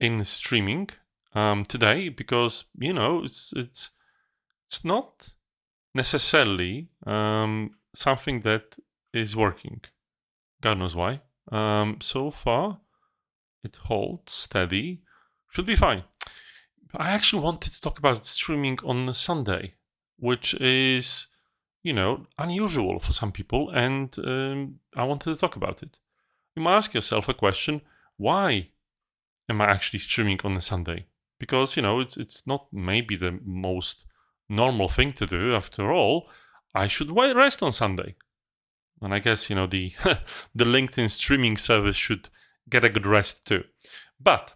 in streaming today because it's not necessarily something that is working. God knows why. So far, it holds steady. Should be fine. I actually wanted to talk about streaming on a Sunday, which is, unusual for some people, and I wanted to talk about it. You might ask yourself a question: why am I actually streaming on a Sunday? Because it's not maybe the most normal thing to do. After all, I should rest on Sunday, and I guess the the LinkedIn streaming service should get a good rest too. But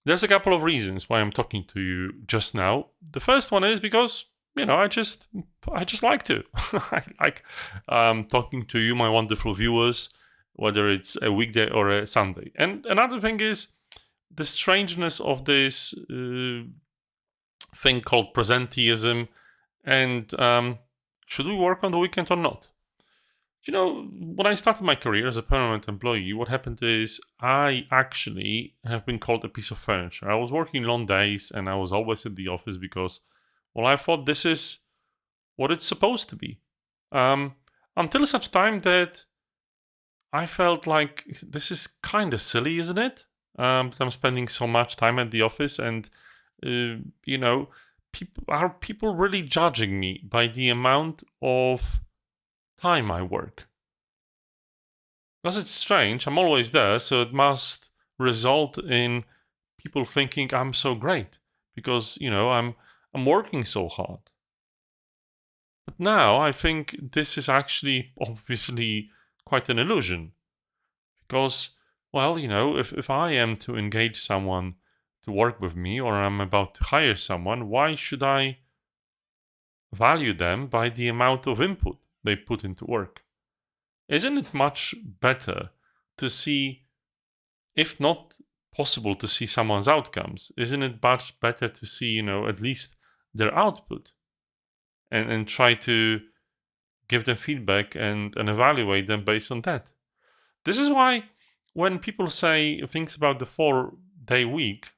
there's a couple of reasons why I'm talking to you just now. The first one is because I just like to. I like talking to you, my wonderful viewers, whether it's a weekday or a Sunday. And another thing is the strangeness of this thing called presenteeism, and should we work on the weekend or not? When I started my career as a permanent employee, what happened is I actually have been called a piece of furniture. I was working long days and I was always at the office because, well, I thought this is what it's supposed to be. Until such time that I felt like this is kind of silly, isn't it? That I'm spending so much time at the office, and people really judging me by the amount of time I work? Because it's strange, I'm always there, so it must result in people thinking I'm so great because I'm working so hard. But now I think this is actually obviously quite an illusion. Because, well, if I am to engage someone to work with me or I'm about to hire someone, why should I value them by the amount of input they put into work? Isn't it much better to see, if not possible to see someone's outcomes, isn't it much better to see, at least their output and try to give them feedback and evaluate them based on that? This is why when people say things about the 4-day week,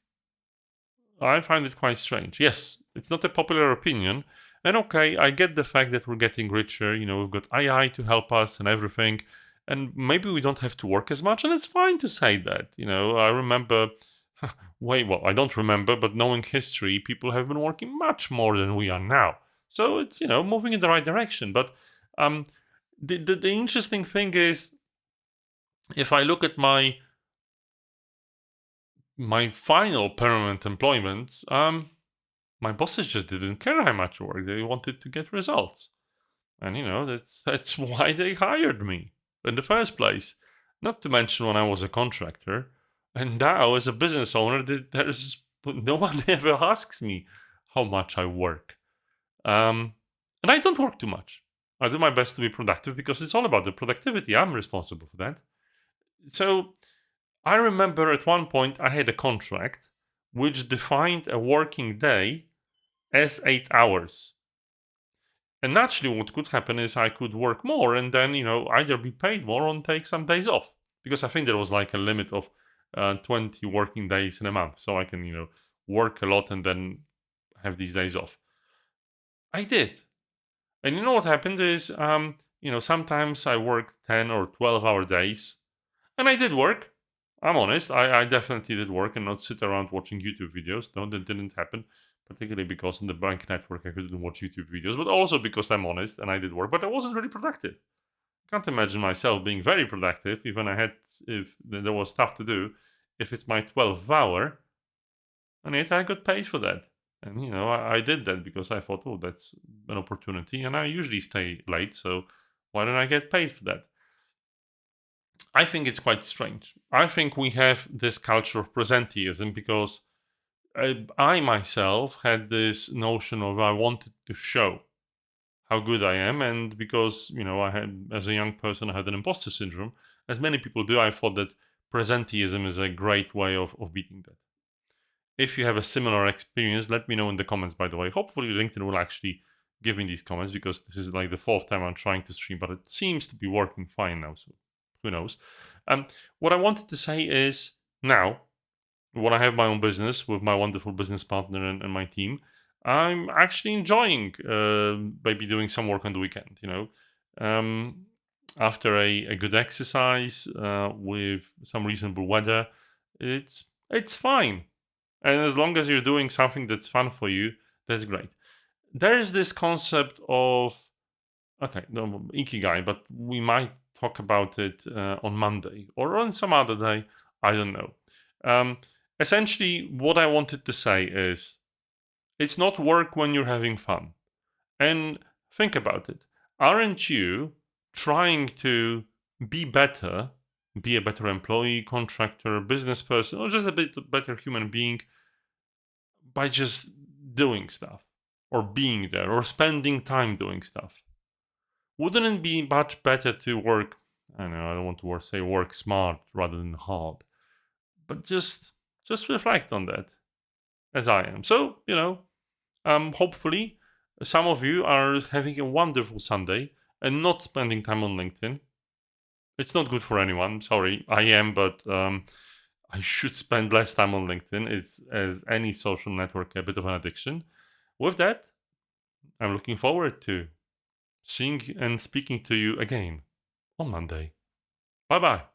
I find it quite strange. Yes, it's not a popular opinion. And okay, I get the fact that we're getting richer. We've got AI to help us and everything. And maybe we don't have to work as much. And it's fine to say that. I remember, I don't remember, but knowing history, people have been working much more than we are now. So it's, moving in the right direction. But the interesting thing is, if I look at my final permanent employment, my bosses just didn't care how much work. They wanted to get results. And, that's why they hired me in the first place. Not to mention when I was a contractor. And now, as a business owner, there's no one ever asks me how much I work. And I don't work too much. I do my best to be productive because it's all about the productivity. I'm responsible for that. So I remember at one point I had a contract which defined a working day as 8 hours. And naturally, what could happen is I could work more and then, either be paid more or take some days off. Because I think there was like a limit of 20 working days in a month. So I can, work a lot and then have these days off. I did. And you know what happened is, sometimes I worked 10 or 12-hour days. And I did work. I'm honest. I definitely did work and not sit around watching YouTube videos. No, that didn't happen. Particularly because in the bank network I couldn't watch YouTube videos, but also because I'm honest and I did work, but I wasn't really productive. I can't imagine myself being very productive if there was stuff to do, if it's my 12th hour, and yet I got paid for that. And I did that because I thought, oh, that's an opportunity, and I usually stay late, so why don't I get paid for that? I think it's quite strange. I think we have this culture of presenteeism because I myself had this notion of I wanted to show how good I am, and because I had, as a young person, I had an imposter syndrome, as many people do. I thought that presenteeism is a great way of beating that. If you have a similar experience, let me know in the comments. By the way, hopefully LinkedIn will actually give me these comments because this is like the 4th time I'm trying to stream, but it seems to be working fine now. So who knows? What I wanted to say is now when I have my own business with my wonderful business partner and my team, I'm actually enjoying maybe doing some work on the weekend. Um, after a good exercise with some reasonable weather, it's fine. And as long as you're doing something that's fun for you, that's great. There is this concept of okay, no, ikigai, but we might talk about it on Monday or on some other day. I don't know. Um, Essentially, what I wanted to say is it's not work when you're having fun. And think about it. Aren't you trying to be better, be a better employee, contractor, business person, or just a bit better human being by just doing stuff or being there or spending time doing stuff? Wouldn't it be much better to work? I know I don't want to say work smart rather than hard, but just reflect on that as I am. So hopefully some of you are having a wonderful Sunday and not spending time on LinkedIn. It's not good for anyone. Sorry, I am, but I should spend less time on LinkedIn. It's as any social network a bit of an addiction. With that, I'm looking forward to seeing and speaking to you again on Monday. Bye bye.